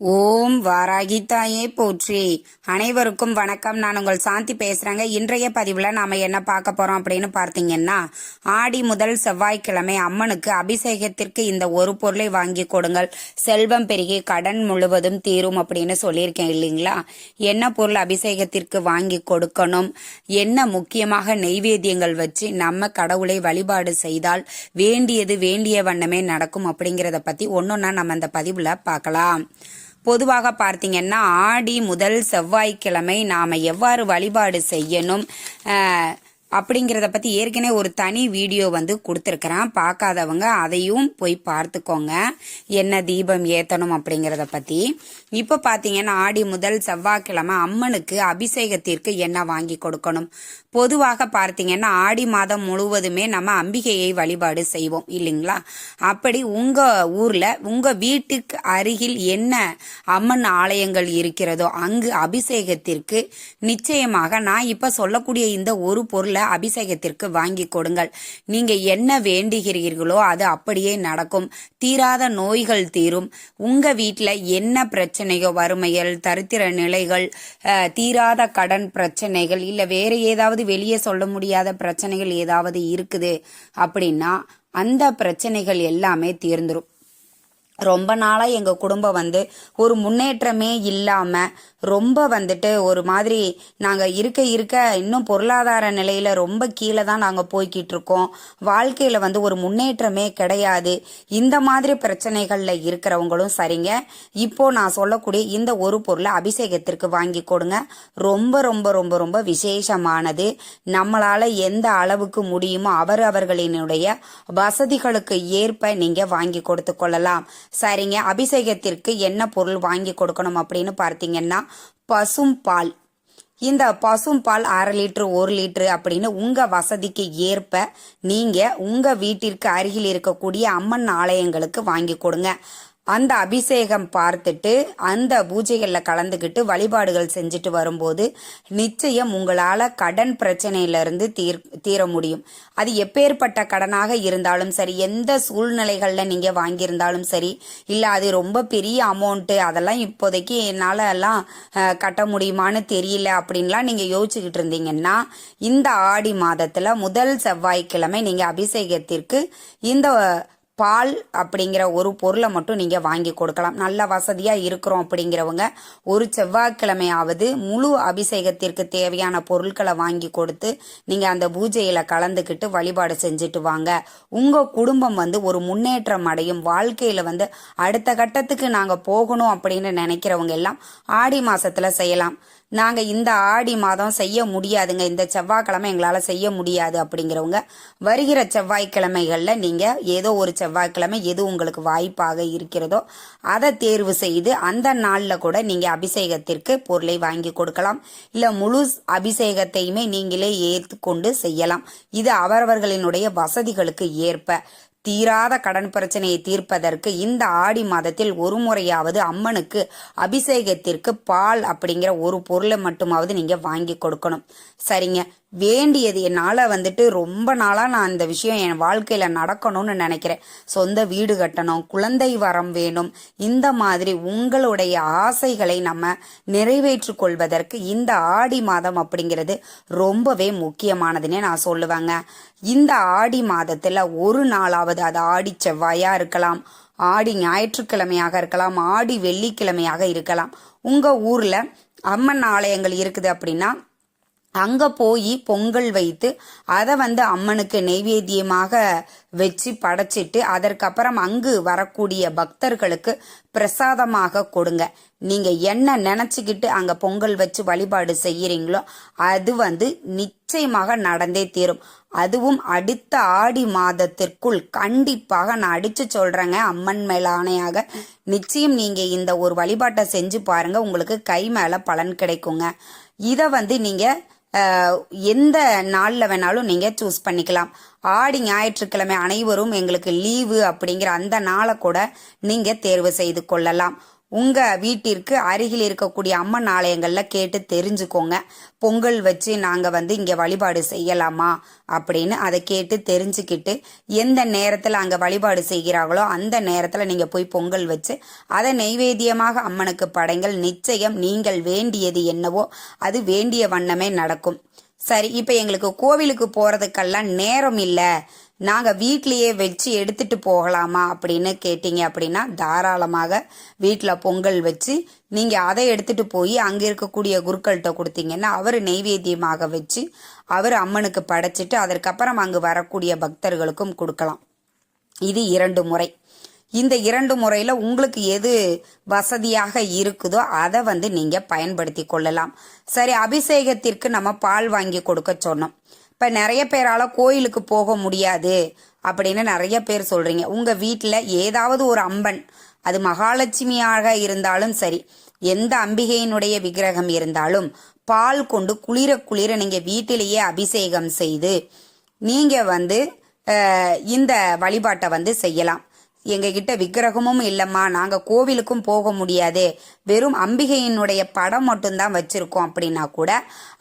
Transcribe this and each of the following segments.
ஓம் வாராகி தாயே போற்றி. அனைவருக்கும் வணக்கம். நான் உங்கள் சாந்தி பேசுறேங்க. இன்றைய பதிவுல நாம என்ன பார்க்க போறோம் அப்படின்னு பார்த்தீங்கன்னா, ஆடி முதல் செவ்வாய்க்கிழமை அம்மனுக்கு அபிஷேகத்திற்கு இந்த ஒரு பொருளை வாங்கி கொடுங்கள், செல்வம் பெருகி கடன் முழுவதும் தீரும் அப்படின்னு சொல்லியிருக்கேன் இல்லைங்களா? என்ன பொருள் அபிஷேகத்திற்கு வாங்கி கொடுக்கணும், என்ன முக்கியமாக நெய்வேத்தியங்கள் வச்சு நம்ம கடவுளை வழிபாடு செய்தால் வேண்டியது வேண்டிய வண்ணமே நடக்கும் அப்படிங்கிறத பத்தி ஒன்னொன்னா நம்ம இந்த பதிவுல பார்க்கலாம். பொதுவாக பார்த்தீங்கன்னா, ஆடி முதல் செவ்வாய்க்கிழமை நாம எவ்வாறு வழிபாடு செய்யணும் அப்படிங்கிறத பத்தி ஏற்கனவே ஒரு தனி வீடியோ கொடுத்துருக்கிறேன். பார்க்காதவங்க அதையும் போய் பார்த்துக்கோங்க, என்ன தீபம் ஏத்தணும் அப்படிங்கிறத பத்தி. இப்ப பாத்தீங்கன்னா, ஆடி முதல் செவ்வாய்க்கிழமை அம்மனுக்கு அபிஷேகத்திற்கு என்ன வாங்கி கொடுக்கணும். பொதுவாக பார்த்தீங்கன்னா, ஆடி மாதம் முழுவதுமே நம்ம அம்பிகையை வழிபாடு செய்வோம் இல்லைங்களா? அப்படி உங்க ஊர்ல உங்க வீட்டுக்கு அருகில் என்ன அம்மன் ஆலயங்கள் இருக்கிறதோ அங்கு அபிஷேகத்திற்கு நிச்சயமாக நான் இப்ப சொல்லக்கூடிய இந்த ஒரு பொருளை அபிஷேகத்திற்கு வாங்கி கொடுங்கள். நீங்க என்ன வேண்டுகிறீர்களோ அது அப்படியே நடக்கும். தீராத நோய்கள் தீரும். உங்க வீட்டுல என்ன பிரச்சனையோ, வறுமைகள், தரித்திர நிலைகள், தீராத கடன் பிரச்சனைகள், இல்ல வேற ஏதாவது வெளியே சொல்ல முடியாத பிரச்சனைகள் ஏதாவது இருக்குது அப்படின்னா அந்த பிரச்சனைகள் எல்லாமே தீர்ந்துரும். ரொம்ப நாளா எங்க குடும்பம் ஒரு முன்னேற்றமே இல்லாம ரொம்ப ஒரு மாதிரி நாங்க இருக்க இன்னும் பொருளாதார நிலையில ரொம்ப கீழே தான் நாங்க போய்கிட்டு இருக்கோம். வாழ்க்கையில ஒரு முன்னேற்றமே கிடையாது. இந்த மாதிரி பிரச்சனைகள்ல இருக்கிறவங்களும் சரிங்க, இப்போ நான் சொல்லக்கூடிய இந்த ஒரு பொருளை அபிஷேகத்திற்கு வாங்கி கொடுங்க. ரொம்ப ரொம்ப ரொம்ப ரொம்ப விசேஷமானது. நம்மளால எந்த அளவுக்கு முடியுமோ அவர்களினுடைய வசதிகளுக்கு ஏற்ப நீங்க வாங்கி கொடுத்து கொள்ளலாம். சரிங்க, அபிஷேகத்திற்கு என்ன பொருள் வாங்கி கொடுக்கணும் அப்படின்னு பார்த்தீங்கன்னா, பசும் பால். இந்த பசும் பால் 1/2 லிட்டர் 1 லிட்டர் அப்படின்னு உங்க வசதிக்கு ஏற்ப நீங்க உங்க வீட்டிற்கு அருகில் இருக்கக்கூடிய அம்மன் ஆலயங்களுக்கு வாங்கி கொடுங்க. அந்த அபிஷேகம் பார்த்துட்டு அந்த பூஜைகள்ல கலந்துக்கிட்டு வழிபாடுகள் செஞ்சுட்டு வரும்போது நிச்சயம் உங்களால கடன் பிரச்சனையிலிருந்து தீர முடியும். அது எப்பேற்பட்ட கடனாக இருந்தாலும் சரி, எந்த சூழ்நிலைகள்ல நீங்க வாங்கியிருந்தாலும் சரி, இல்ல அது ரொம்ப பெரிய அமௌண்ட், அதெல்லாம் இப்போதைக்கு என்னால எல்லாம் கட்ட முடியுமான்னு தெரியல அப்படின்லாம் நீங்க யோசிச்சுக்கிட்டு இருந்தீங்கன்னா, இந்த ஆடி மாதத்துல முதல் செவ்வாய்க்கிழமை நீங்க அபிஷேகத்திற்கு இந்த பால் அப்படிங்கிற ஒரு பொருளை மட்டும் நீங்க வாங்கி கொடுக்கலாம். நல்ல வசதியா இருக்கிறோம் அப்படிங்கிறவங்க ஒரு செவ்வாய்க்கிழமையாவது முழு அபிஷேகத்திற்கு தேவையான பொருட்களை வாங்கி கொடுத்து நீங்க அந்த பூஜையில கலந்துக்கிட்டு வழிபாடு செஞ்சுட்டு வாங்க. உங்க குடும்பம் ஒரு முன்னேற்றம் அடையும். வாழ்க்கையில அடுத்த கட்டத்துக்கு நாங்க போகணும் அப்படின்னு நினைக்கிறவங்க எல்லாம் ஆடி மாசத்துல செய்யலாம். நாங்க இந்த ஆடி மாதம் செய்ய முடியாதுங்க, இந்த செவ்வாய்க்கிழமை எங்களால செய்ய முடியாது அப்படிங்கிறவங்க வருகிற செவ்வாய்க்கிழமைகள்ல நீங்க ஏதோ ஒரு செவ்வாய்க்கிழமை எது உங்களுக்கு வாய்ப்பாக இருக்கிறதோ அதை தேர்வு செய்து அந்த நாள்ல கூட நீங்க அபிஷேகத்திற்கு பொருளை வாங்கி கொடுக்கலாம். இல்ல முழு அபிஷேகத்தையுமே நீங்களே ஏற்றுக்கொண்டு செய்யலாம். இது அவரவர்களினுடைய வசதிகளுக்கு ஏற்ப. தீராத கடன் பிரச்சனையை தீர்ப்பதற்கு இந்த ஆடி மாதத்தில் ஒரு முறையாவது அம்மனுக்கு அபிஷேகத்திற்கு பால் அப்படிங்கிற ஒரு பொருளை மட்டுமாவது நீங்க வாங்கி கொடுக்கணும். சரிங்க, வேண்டியது என்னால ரொம்ப நாளா நான் இந்த விஷயம் என் வாழ்க்கையில நடக்கணும்னு நினைக்கிறேன். சொந்த வீடு கட்டணும், குழந்தை வரம் வேணும், இந்த மாதிரி உங்களுடைய ஆசைகளை நம்ம நிறைவேற்றிக் கொள்வதற்கு இந்த ஆடி மாதம் அப்படிங்கிறது ரொம்பவே முக்கியமானதுன்னே நான் சொல்லுவேங்க. இந்த ஆடி மாதத்துல ஒரு நாளாவது, அது ஆடி செவ்வாயா இருக்கலாம், ஆடி ஞாயிற்றுக்கிழமையாக இருக்கலாம், ஆடி வெள்ளிக்கிழமையாக இருக்கலாம், உங்க ஊர்ல அம்மன் ஆலயங்கள் இருக்குது அப்படின்னா அங்க போய் பொங்கல் வைத்து அதை அம்மனுக்கு நெய்வேத்தியமாக வச்சு படைச்சிட்டு அதற்கப்புறம் அங்கு வரக்கூடிய பக்தர்களுக்கு பிரசாதமாக கொடுங்க. நீங்க என்ன நினைச்சுக்கிட்டு அங்க பொங்கல் வச்சு வழிபாடு செய்யறீங்களோ அது நிச்சயமாக நடந்தே தீரும். அதுவும் அடுத்த ஆடி மாதத்திற்குள் கண்டிப்பாக நான் அடிச்சு சொல்றேங்க, அம்மன் மேல ஆணையாக நிச்சயம் நீங்க இந்த ஒரு வழிபாட்டை செஞ்சு பாருங்க, உங்களுக்கு கை மேல பலன் கிடைக்குங்க. இத நீங்க எந்த நாள்ல வேணாலும் நீங்க சூஸ் பண்ணிக்கலாம். ஆடி ஞாயிற்றுக்கிழமை அனைவரும் எங்களுக்கு லீவு அப்படிங்கிற அந்த நாளை கூட நீங்க தேர்வு செய்து கொள்ளலாம். உங்கள் வீட்டிற்கு அருகில் இருக்கக்கூடிய அம்மன் ஆலயங்களில் கேட்டு தெரிஞ்சுக்கோங்க. பொங்கல் வச்சு நாங்கள் இங்கே வழிபாடு செய்யலாமா அப்படின்னு அதை கேட்டு தெரிஞ்சுக்கிட்டு எந்த நேரத்தில் அங்கே வழிபாடு செய்கிறார்களோ அந்த நேரத்தில் நீங்கள் போய் பொங்கல் வச்சு அதை நெய்வேத்தியமாக அம்மனுக்கு படைங்கள். நிச்சயம் நீங்கள் வேண்டியது என்னவோ அது வேண்டிய வண்ணமே நடக்கும். சரி, இப்போ எங்களுக்கு கோவிலுக்கு போகிறதுக்கெல்லாம் நேரம் இல்லை, நாங்கள் வீட்லேயே வச்சு எடுத்துட்டு போகலாமா அப்படின்னு கேட்டீங்க அப்படின்னா தாராளமாக வீட்டில் பொங்கல் வச்சு நீங்கள் அதை எடுத்துட்டு போய் அங்கே இருக்கக்கூடிய குருக்கள்கிட்ட கொடுத்தீங்கன்னா அவர் நெய்வேத்தியமாக வச்சு அவர் அம்மனுக்கு படைச்சிட்டு அதற்கப்புறம் அங்கு வரக்கூடிய பக்தர்களுக்கும் கொடுக்கலாம். இது 2 முறை. இந்த 2 முறையில் உங்களுக்கு எது வசதியாக இருக்குதோ அதை நீங்கள் பயன்படுத்தி கொள்ளலாம். சரி, அபிஷேகத்திற்கு நம்ம பால் வாங்கி கொடுக்க சொன்னோம். இப்போ நிறைய பேரால் கோயிலுக்கு போக முடியாது அப்படின்னு நிறைய பேர் சொல்கிறீங்க. உங்கள் வீட்டில் ஏதாவது ஒரு அம்பன், அது மகாலட்சுமியாக இருந்தாலும் சரி, எந்த அம்பிகையினுடைய விக்கிரகம் இருந்தாலும் பால் கொண்டு குளிர குளிர நீங்கள் வீட்டிலேயே அபிஷேகம் செய்து நீங்கள் இந்த வழிபாட்டை செய்யலாம். எங்ககிட்ட விக்கிரகமும் இல்லைம்மா, நாங்கள் கோவிலுக்கும் போக முடியாது, வெறும் அம்பிகையினுடைய படம் மட்டும்தான் வச்சுருக்கோம் அப்படின்னா கூட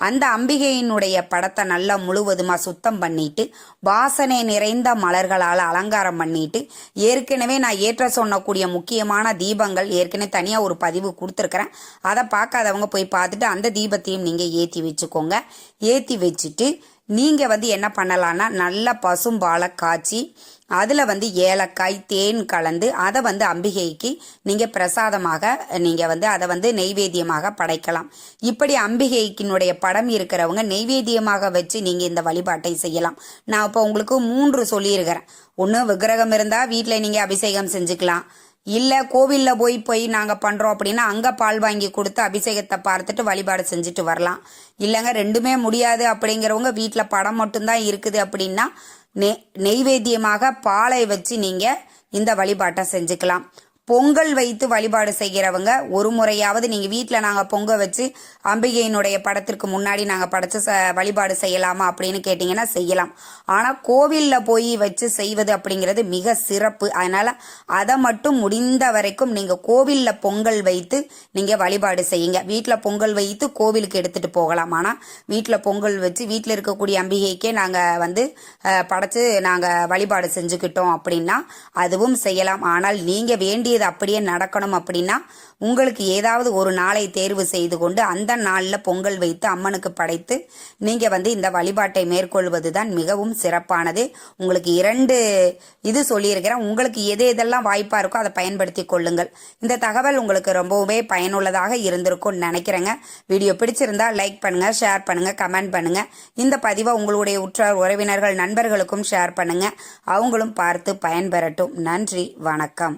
அந்த அம்பிகையினுடைய படத்தை நல்லா முழுவதுமாக சுத்தம் பண்ணிட்டு வாசனை நிறைந்த மலர்களால் அலங்காரம் பண்ணிட்டு ஏற்கனவே நான் ஏற்ற சொன்னக்கூடிய முக்கியமான தீபங்கள் ஏற்கனவே தனியாக ஒரு பதிவு கொடுத்துருக்குறேன். அதை பார்க்காதவங்க போய் பார்த்துட்டு அந்த தீபத்தையும் நீங்கள் ஏற்றி வச்சுக்கோங்க. ஏற்றி வச்சுட்டு நீங்கள் என்ன பண்ணலான்னா நல்ல பசும்பாலை காய்ச்சி அதில் ஏலக்காய் தேன் கலந்து அதை அம்பிகைக்கு நீங்கள் பிரசாதமாக நீங்கள் அதை நெய்வேத்தியமாக படைக்கலாம். இப்படி அம்பிகைக்கினுடைய படம் இருக்கிறவங்க நெய்வேத்தியமாக வச்சு நீங்கள் இந்த வழிபாட்டை செய்யலாம். நான் இப்போ உங்களுக்கு 3 சொல்லியிருக்கிறேன். ஒன்று, விக்கிரகம் இருந்தால் வீட்டில் நீங்கள் அபிஷேகம் செஞ்சுக்கலாம். இல்லை கோவிலில் போய் நாங்கள் பண்ணுறோம் அப்படின்னா அங்கே பால் வாங்கி கொடுத்து அபிஷேகத்தை பார்த்துட்டு வழிபாடு செஞ்சுட்டு வரலாம். இல்லைங்க 2மே முடியாது அப்படிங்கிறவங்க வீட்டில் படம் மட்டும்தான் இருக்குது அப்படின்னா நெய்வேத்தியமாக பாலை வச்சு நீங்கள் இந்த வழிபாட்டை செஞ்சுக்கலாம். பொங்கல் வைத்து வழிபாடு செய்கிறவங்க ஒரு முறையாவது நீங்கள் வீட்டில் நாங்கள் பொங்க வச்சு அம்பிகையினுடைய படத்திற்கு முன்னாடி நாங்கள் படைச்சு வழிபாடு செய்யலாமா அப்படின்னு கேட்டிங்கன்னா செய்யலாம். ஆனால் கோவிலில் போய் வச்சு செய்வது அப்படிங்கிறது மிக சிறப்பு. அதனால் அதை மட்டும் முடிந்த வரைக்கும் நீங்கள் கோவிலில் பொங்கல் வைத்து நீங்கள் வழிபாடு செய்யுங்க. வீட்டில் பொங்கல் வைத்து கோவிலுக்கு எடுத்துகிட்டு போகலாம். ஆனால் வீட்டில் பொங்கல் வச்சு வீட்டில் இருக்கக்கூடிய அம்பிகைக்கே நாங்கள் படைச்சு நாங்கள் வழிபாடு செஞ்சுக்கிட்டோம் அப்படின்னா அதுவும் செய்யலாம். ஆனால் நீங்கள் வேண்டிய அப்படியே நடக்கணும் அப்படின்னா உங்களுக்கு ஏதாவது ஒரு நாளை தேர்வு செய்து கொண்டு அந்த நாளில் பொங்கல் வைத்து அம்மனுக்கு படைத்து நீங்கள் இந்த வழிபாட்டை மேற்கொள்வது தான் மிகவும் சிறப்பானது. உங்களுக்கு 2 இது சொல்லியிருக்கிறேன். உங்களுக்கு எதெல்லாம் வாய்ப்பாக இருக்கோ அதை பயன்படுத்தி கொள்ளுங்கள். இந்த தகவல் உங்களுக்கு ரொம்பவே பயனுள்ளதாக இருந்திருக்கும்னு நினைக்கிறேங்க. வீடியோ பிடிச்சிருந்தா லைக் பண்ணுங்கள், ஷேர் பண்ணுங்கள், கமெண்ட் பண்ணுங்கள். இந்த பதிவை உங்களுடைய உற்றார் உறவினர்கள் நண்பர்களுக்கும் ஷேர் பண்ணுங்கள். அவங்களும் பார்த்து பயன்பெறட்டும். நன்றி, வணக்கம்.